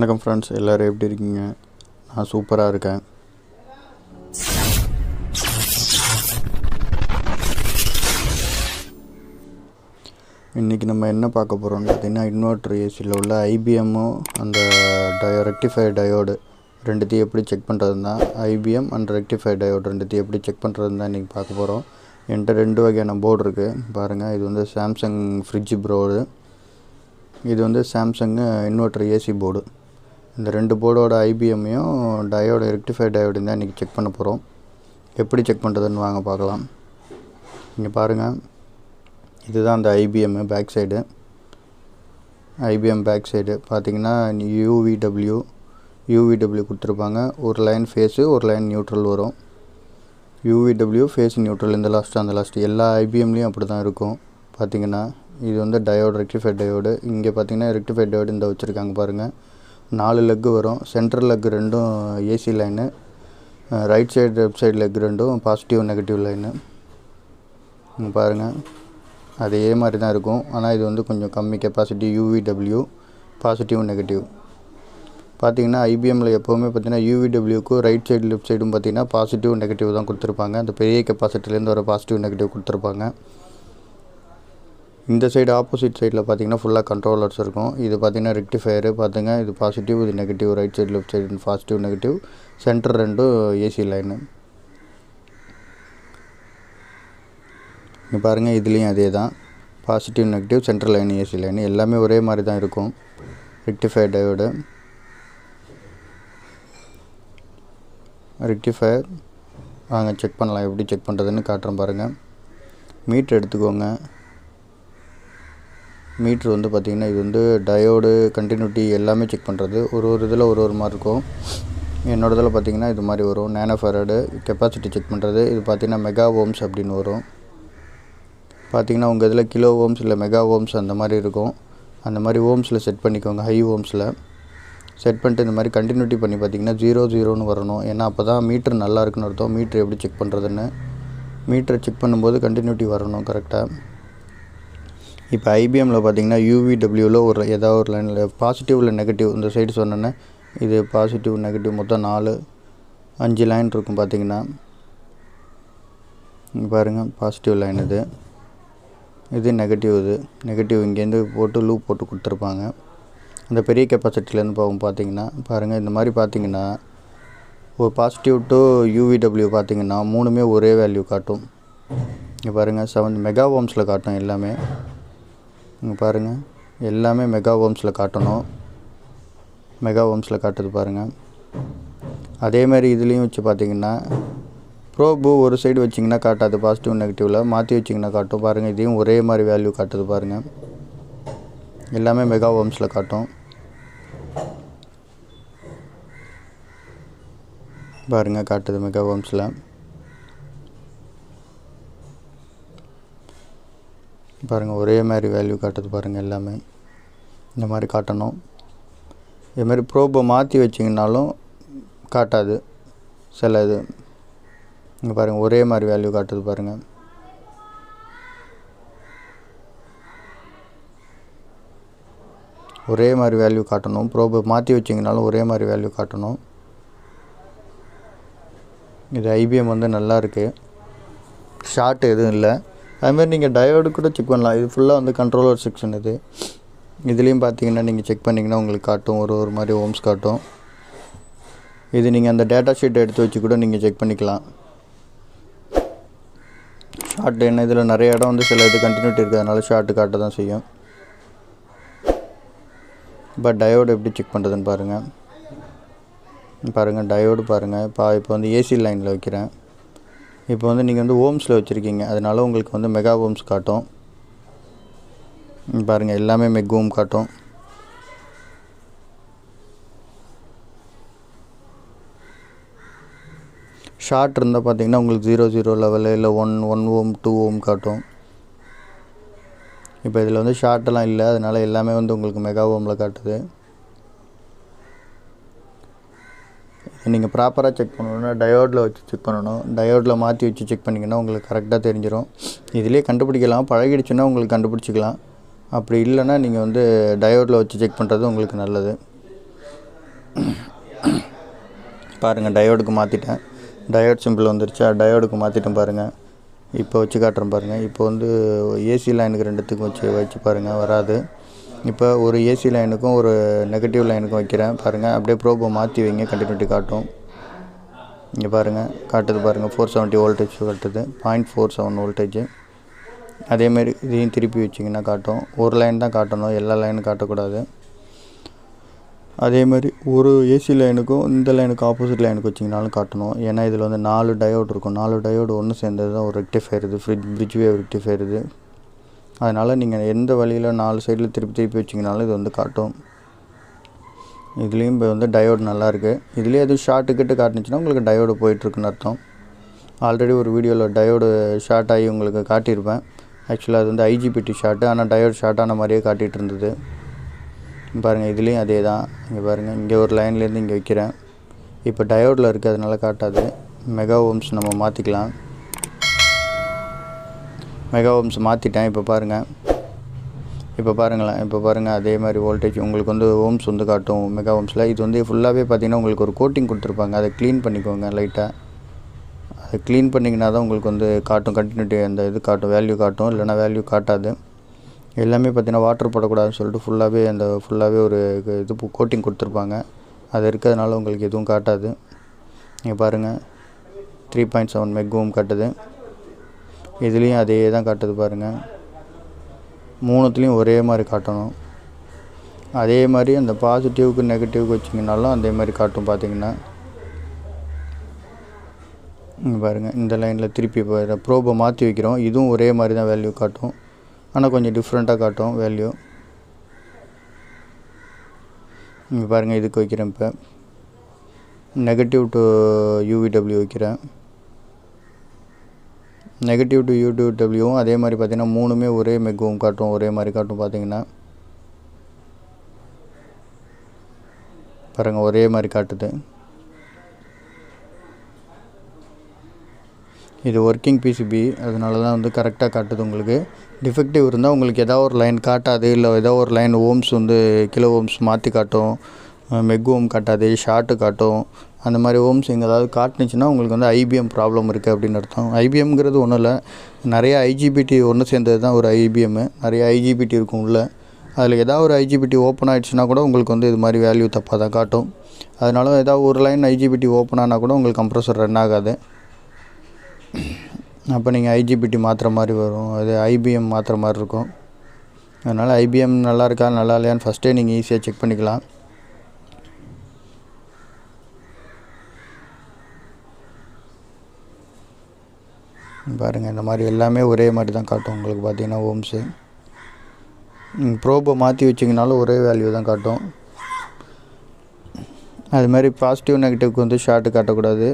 வணக்கம் ஃப்ரெண்ட்ஸ், எல்லோரும் எப்படி இருக்கீங்க? நான் சூப்பராக இருக்கேன். இன்றைக்கி நம்ம என்ன பார்க்க போகிறோம்னு பார்த்திங்கன்னா, இன்வெர்டர் ஏசியில் உள்ள ஐபிஎம்மும் அந்த ரெக்டிஃபையர் டயோடு ரெண்டுத்தையும் எப்படி செக் பண்ணுறதுன்னு தான், ஐபிஎம் அண்ட் ரெக்டிஃபையர் டயோடு ரெண்டுத்தையும் எப்படி செக் பண்ணுறதுன்னு தான் இன்றைக்கி பார்க்க போகிறோம். என்கிட்ட 2 வகையான போர்டு இருக்குது பாருங்கள். இது வந்து சாம்சங் ஃப்ரிட்ஜ் போர்டு, இது வந்து சாம்சங் இன்வெர்டர் ஏசி போர்டு. இந்த 2 போர்டோட ஐபிஎம்மையும் டயோடு ரெக்டிஃபையர் டயோடையும் தான் இன்றைக்கி செக் பண்ண போகிறோம். எப்படி செக் பண்ணுறதுன்னு வாங்க பார்க்கலாம். இங்கே பாருங்கள், இதுதான் அந்த IPM back side. IPM back side பார்த்திங்கன்னா யூவிடபிள்யூ கொடுத்துருப்பாங்க. ஒரு லைன் ஃபேஸு, ஒரு லைன் நியூட்ரல் வரும். யூவிடபிள்யூ ஃபேஸ் நியூட்ரல், இந்த லாஸ்ட்டு அந்த லாஸ்ட்டு எல்லா ஐபிஎம்லேயும் அப்படி தான் இருக்கும். பார்த்திங்கன்னா இது வந்து டயோடு ரெக்டிஃபையர் டயோடு. இங்கே பார்த்திங்கன்னா ரெக்டிஃபையர் டயோடு இந்த வச்சுருக்காங்க பாருங்கள். 4 லெக்கு வரும். சென்ட்ரல் லெக் 2ம் AC line, right side left side leg 2ம் பாசிட்டிவ் நெகட்டிவ் லைனு. பாருங்கள், அதே மாதிரி தான் இருக்கும். ஆனால் இது வந்து கொஞ்சம் கம்மி கெப்பாசிட்டி. UVW positive negative. பார்த்திங்கன்னா ஐபிஎம்மில் எப்போவுமே பார்த்திங்கன்னா யூவிடபிள்யூக்கும் ரைட் சைடு லெஃப்ட் சைடும் பார்த்திங்கன்னா பாசிட்டிவ் நெகட்டிவ் தான் கொடுத்துருப்பாங்க. அந்த பெரிய கெப்பாசிட்டிலேருந்து வர பாசிட்டிவ் நெகட்டிவ் கொடுத்துருப்பாங்க. இந்த சைடு ஆப்போசிட் சைடில் பார்த்திங்கன்னா ஃபுல்லாக கண்ட்ரோலர்ஸ் இருக்கும். இது பார்த்திங்கன்னா ரெக்டிஃபையரு. பார்த்துங்க, இது பாசிட்டிவ், இது negative. Right side left side positive negative. Centre 2 AC line. இங்கே பாருங்கள், இதுலேயும் அதே தான். Positive negative, central line, AC line எல்லாமே ஒரே மாதிரி தான் இருக்கும். Rectifier diode. ரெக்டிஃபையர் வாங்க செக் பண்ணலாம். எப்படி செக் பண்ணுறதுன்னு காட்டுறேன் பாருங்கள். மீட்ரு எடுத்துக்கோங்க. மீட்ரு வந்து பார்த்திங்கன்னா இது வந்து டயோடு கண்டினியூட்டி எல்லாமே செக் பண்ணுறது. ஒரு இதில் ஒரு மாதிரி இருக்கும். என்னோடய இதில் பார்த்திங்கன்னா இது மாதிரி வரும். நேனோ ஃபெரடு கெப்பாசிட்டி செக் பண்ணுறது. இது பார்த்திங்கன்னா மெகா ஓம்ஸ் அப்படின்னு வரும். பார்த்திங்கன்னா உங்கள் இதில் கிலோ ஓம்ஸ் இல்லை மெகா ஓம்ஸ் அந்த மாதிரி இருக்கும். அந்த மாதிரி ஓம்ஸில் செட் பண்ணிக்கோங்க. ஹை ஓம்ஸில் செட் பண்ணிட்டு இந்த மாதிரி கண்டினியூட்டி பண்ணி பார்த்திங்கன்னா 0 வரணும். ஏன்னா அப்போ தான் மீட்ரு நல்லா இருக்குன்னு அர்த்தம். மீட்ரு எப்படி செக் பண்ணுறதுன்னு, மீட்ரை செக் பண்ணும்போது கண்டினியூட்டி வரணும் கரெக்டாக. இப்போ ஐபிஎம்மில் பார்த்திங்கன்னா யூவிடபிள்யூவில் ஏதாவது ஒரு லைனில் பாசிட்டிவ் இல்லை நெகட்டிவ், இந்த சைடு சொன்னேன்னா இது பாசிட்டிவ் நெகட்டிவ் மொத்தம் 5 லைன் இருக்கும். பார்த்திங்கன்னா இங்கே பாருங்கள், பாசிட்டிவ் லைன் இது நெகட்டிவ். இது நெகட்டிவ் இங்கேருந்து போட்டு லூப் போட்டு கொடுத்துருப்பாங்க. அந்த பெரிய கெப்பாசிட்டிலேருந்து போகும். பார்த்திங்கன்னா பாருங்கள், இந்த மாதிரி பார்த்திங்கன்னா ஒரு பாசிட்டிவ் டு யூவிடபிள்யூ பார்த்திங்கன்னா 3மே ஒரே வேல்யூ காட்டும். இங்கே பாருங்கள், 7 மெகா ஓம்ஸில் காட்டும் எல்லாமே. இங்கே பாருங்கள், எல்லாமே மெகா ஓம்ஸில் காட்டணும். மெகா ஓம்ஸில் காட்டுது பாருங்கள். அதேமாதிரி இதுலேயும் வச்சு பார்த்திங்கன்னா ப்ரோபு ஒரு சைடு வச்சிங்கன்னா காட்டாது. பாசிட்டிவ் நெகட்டிவில் மாற்றி வச்சிங்கன்னா காட்டும். பாருங்கள், இதையும் ஒரே மாதிரி வேல்யூ காட்டுது பாருங்கள். எல்லாமே மெகா ஓம்ஸில் காட்டும். பாருங்கள், காட்டுது மெகா ஓம்ஸில். பாருங்கள், ஒரே மாதிரி வேல்யூ காட்டுது பாருங்கள். எல்லாமே இந்த மாதிரி காட்டணும். இதுமாதிரி ப்ரோபை மாற்றி வச்சிங்கனாலும் காட்டாது சில இது. இங்கே பாருங்கள், ஒரே மாதிரி வேல்யூ காட்டுது பாருங்கள். ஒரே மாதிரி வேல்யூ காட்டணும். ப்ரோபை மாற்றி வச்சிங்கனாலும் ஒரே மாதிரி வேல்யூ காட்டணும். இது ஐபிஎம் வந்து நல்லா இருக்குது. ஷார்ட் எதுவும் இல்லை. அதுமாதிரி நீங்கள் டயோடு கூட செக் பண்ணலாம். இது ஃபுல்லாக வந்து கண்ட்ரோலர் செக்ஷன். இதுலேயும் பார்த்தீங்கன்னா நீங்கள் செக் பண்ணிங்கன்னா உங்களுக்கு காட்டும். ஒரு மாதிரி ஓம்ஸ் காட்டும். இது நீங்கள் அந்த டேட்டா ஷீட்டை எடுத்து வச்சு கூட நீங்கள் செக் பண்ணிக்கலாம். ஷார்ட் என்ன, இதில் நிறைய இடம் வந்து சில இது கண்டினியூட்டி இருக்குது, அதனால ஷார்ட்டு காட்ட தான் செய்யும். இப்போ டயோடு எப்படி செக் பண்ணுறதுன்னு பாருங்கள். டயோடு பாருங்கள். இப்போ வந்து ஏசி லைனில் வைக்கிறேன். இப்போ வந்து நீங்கள் வந்து ஓம்ஸில் வச்சுருக்கீங்க, அதனால உங்களுக்கு வந்து மெகா ஓம்ஸ் காட்டும். பாருங்கள், எல்லாமே மெக் ஓம் காட்டும். ஷார்ட் இருந்தால் பார்த்திங்கன்னா உங்களுக்கு 0 லெவலில் இல்லை 1 ஓம் 2 ஓம் காட்டும். இப்போ இதில் வந்து ஷார்ட்டெல்லாம் இல்லை, அதனால் எல்லாமே வந்து உங்களுக்கு மெகா ஓமில் காட்டுது. நீங்கள் ப்ராப்பராக செக் பண்ணணுன்னா டயோடில் வச்சு செக் பண்ணணும். டயோடில் மாற்றி வச்சு செக் பண்ணிங்கன்னா உங்களுக்கு கரெக்டாக தெரிஞ்சிடும். இதிலே கண்டுபிடிக்கலாம். பழகிடுச்சுன்னா உங்களுக்கு கண்டுபிடிச்சிக்கலாம். அப்படி இல்லைன்னா நீங்கள் வந்து டயோடில் வச்சு செக் பண்ணுறது உங்களுக்கு நல்லது. பாருங்கள் டயோடுக்கு மாற்றிட்டேன். டயோட் சிம்பிள் வந்துருச்சா, டயோடுக்கு மாற்றிட்டேன் பாருங்கள். இப்போ வச்சு காட்டுறேன் பாருங்கள். இப்போ வந்து ஏசி லைனுக்கு ரெண்டுத்துக்கும் வச்சு பாருங்கள், வராது. இப்போ ஒரு ஏசி லைனுக்கும் ஒரு நெகட்டிவ் லைனுக்கும் வைக்கிறேன் பாருங்கள். அப்படியே ப்ரோபை மாற்றி வைங்க, கண்டினியூட்டி காட்டும். இங்கே பாருங்கள் காட்டுது பாருங்கள், 470 வோல்டேஜ் காட்டுது, 0.47 வோல்டேஜ். அதேமாரி இதையும் திருப்பி வச்சிங்கன்னா காட்டும். ஒரு லைன் தான் காட்டணும், எல்லா லைனும் காட்டக்கூடாது. அதேமாதிரி ஒரு ஏசி லைனுக்கும் இந்த லைனுக்கு ஆப்போசிட் லைனுக்கு வச்சிங்கனாலும் காட்டணும். ஏன்னா இதில் வந்து 4 டயோடு இருக்கும். 4 டயோடு ஒன்று சேர்ந்தது தான் ஒரு ரெக்டிஃபையர். இது பிரிட்ஜ் வேவ் ரெக்டிஃபையர் இது. அதனால் நீங்கள் எந்த வழியில் 4 சைடில் திருப்பி வச்சிங்கனாலும் இது வந்து காட்டும். இதுலேயும் இப்போ வந்து டயோடு நல்லாயிருக்கு. இதுலேயே எதுவும் ஷார்ட்டுக்கிட்டு காட்டுனுச்சுன்னா உங்களுக்கு டயோடு போயிட்டுருக்குன்னு அர்த்தம். ஆல்ரெடி ஒரு வீடியோவில் டயோடு ஷார்ட் ஆகி உங்களுக்கு காட்டியிருப்பேன். ஆக்சுவலாக அது வந்து ஐஜிபிடி ஷார்ட்டு, ஆனால் டயோடு ஷார்ட்டான மாதிரியே காட்டிகிட்டு இருந்தது. பாருங்கள் இதுலேயும் அதே தான். இங்கே பாருங்கள், இங்கே ஒரு லைன்லேருந்து இங்கே வைக்கிறேன். இப்போ டயோடில் இருக்குது, அதனால் காட்டாது. மெகா ஓம்ஸ் நம்ம மாற்றிக்கலாம். மெகா ஓம்ஸ் மாற்றிட்டேன். இப்போ பாருங்கள் அதே மாதிரி வோல்டேஜ் உங்களுக்கு வந்து ஓம்ஸ் வந்து காட்டும் மெகா ஓம்ஸில். இது வந்து ஃபுல்லாகவே பார்த்திங்கன்னா உங்களுக்கு ஒரு கோட்டிங் கொடுத்துருப்பாங்க. அதை க்ளீன் பண்ணிக்கோங்க லைட்டாக. அதை க்ளீன் பண்ணிங்கன்னா தான் உங்களுக்கு வந்து காட்டும், கண்டினியூட்டி அந்த இது காட்டும், வேல்யூ காட்டும். இல்லைனா வேல்யூ காட்டாது. எல்லாமே பார்த்திங்கன்னா வாட்டர் போடக்கூடாதுன்னு சொல்லிட்டு ஃபுல்லாகவே ஒரு இது கோட்டிங் கொடுத்துருப்பாங்க. அது இருக்கிறதுனால உங்களுக்கு எதுவும் காட்டாது. நீங்கள் பாருங்கள் 3.7 மெக் ஓம் காட்டுது. இதுலேயும் அதே தான் காட்டுது பாருங்கள். மூணுத்துலேயும் ஒரே மாதிரி காட்டணும். அதே மாதிரி அந்த பாசிட்டிவ்க்கு நெகட்டிவ்க்கு வச்சிங்கனாலும் அதே மாதிரி காட்டும். பார்த்திங்கன்னா இங்கே பாருங்கள், இந்த லைனில் திருப்பி ப்ரோபை மாற்றி வைக்கிறோம். இதுவும் ஒரே மாதிரி தான் வேல்யூ காட்டும், ஆனால் கொஞ்சம் டிஃப்ரெண்ட்டாக காட்டும் வேல்யூ. இங்கே பாருங்கள் இதுக்கு வைக்கிறேன். இப்போ நெகட்டிவ் டு யூவிடபிள்யூ வைக்கிறேன். நெகட்டிவ் டு யூவிடபிள்யூவும் அதே மாதிரி பார்த்திங்கன்னா மூணுமே ஒரே மெகவும் காட்டும், ஒரே மாதிரி காட்டும். பார்த்திங்கன்னா பாருங்கள் ஒரே மாதிரி காட்டுது. இது ஒர்க்கிங் பிசிபி, அதனால தான் வந்து கரெக்டாக காட்டுது. உங்களுக்கு டிஃபெக்டிவ் இருந்தால் உங்களுக்கு ஏதாவது ஒரு லைன் காட்டாது, இல்லை ஏதாவது ஒரு லைன் ஓம்ஸ் வந்து கிலோ ஓம்ஸ் மாற்றி காட்டும், மெக் ஓம் காட்டாது, ஷார்ட்டு காட்டும். அந்த மாதிரி ஓம்ஸ் எங்கே ஏதாவது காட்டுனுச்சுன்னா உங்களுக்கு வந்து ஐபிஎம் ப்ராப்ளம் இருக்குது அப்படின்னு அர்த்தம். ஐபிஎம்ங்கிறது ஒன்றும் இல்லை, நிறைய ஐஜிபிடி ஒன்று சேர்ந்தது தான் ஒரு ஐபிஎம்மு. நிறைய ஐஜிபிடி இருக்கும் உள்ள. அதில் ஏதாவது ஒரு ஐஜிபிடி ஓப்பன் ஆகிடுச்சுன்னா கூட உங்களுக்கு வந்து இது மாதிரி வேல்யூ தப்பாக தான் காட்டும். அதனால ஏதாவது ஒரு லைன் ஐஜிபிடி ஓப்பன் ஆனால் கூட உங்களுக்கு கம்ப்ரஸர் ரன் ஆகாது. அப்போ நீங்கள் ஐஜிபிடி மாற்றுற மாதிரி வரும், அது ஐபிஎம் மாற்றுற மாதிரி இருக்கும். அதனால் ஐபிஎம் நல்லா இருக்கா நல்லா இல்லையான்னு ஃபஸ்ட்டே நீங்கள் ஈஸியாக செக் பண்ணிக்கலாம். பாருங்கள் இந்த மாதிரி எல்லாமே ஒரே மாதிரி தான் காட்டும் உங்களுக்கு. பார்த்திங்கன்னா ஓம்ஸு ப்ரோபை மாற்றி வச்சிங்கனாலும் ஒரே வேல்யூ தான் காட்டும். அதுமாதிரி பாசிட்டிவ் நெகட்டிவ்க்கு வந்து ஷார்ட்டு காட்டக்கூடாது.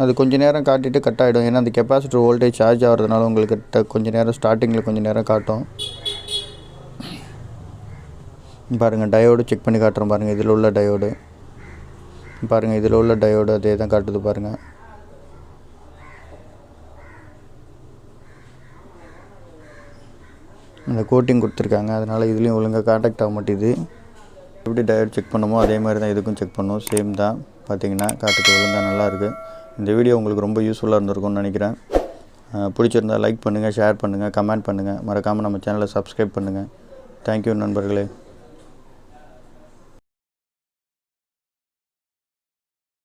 அது கொஞ்சம் நேரம் காட்டிட்டு கட் ஆகிடும். ஏன்னா அந்த கெப்பாசிட்டர் வோல்டேஜ் சார்ஜ் ஆகிறதுனால உங்களுக்கு கொஞ்சம் நேரம் ஸ்டார்டிங்கில் கொஞ்சம் நேரம் காட்டும். பாருங்கள் டயோடு செக் பண்ணி காட்டுறோம். பாருங்கள் இதில் உள்ள டயோடு, பாருங்கள் இதில் உள்ள டயோடு அதே தான் காட்டுது. பாருங்கள் அந்த கோட்டிங் கொடுத்துருக்காங்க, அதனால் இதுலேயும் ஒழுங்காக கான்டாக்ட் ஆக மாட்டேது. எப்படி டயோடு செக் பண்ணுமோ அதே மாதிரி தான் இதுக்கும் செக் பண்ணும், சேம் தான். பார்த்திங்கன்னா காட்டுக்கு ஒழுங்காக நல்லாயிருக்கு. இந்த வீடியோ உங்களுக்கு ரொம்ப யூஸ்ஃபுல்லாக இருந்திருக்கும்னு நினைக்கிறேன். பிடிச்சிருந்தால் லைக் பண்ணுங்கள், ஷேர் பண்ணுங்கள், கமெண்ட் பண்ணுங்கள். மறக்காமல் நம்ம சேனலை சப்ஸ்கிரைப் பண்ணுங்கள். தேங்க்யூ நண்பர்களே.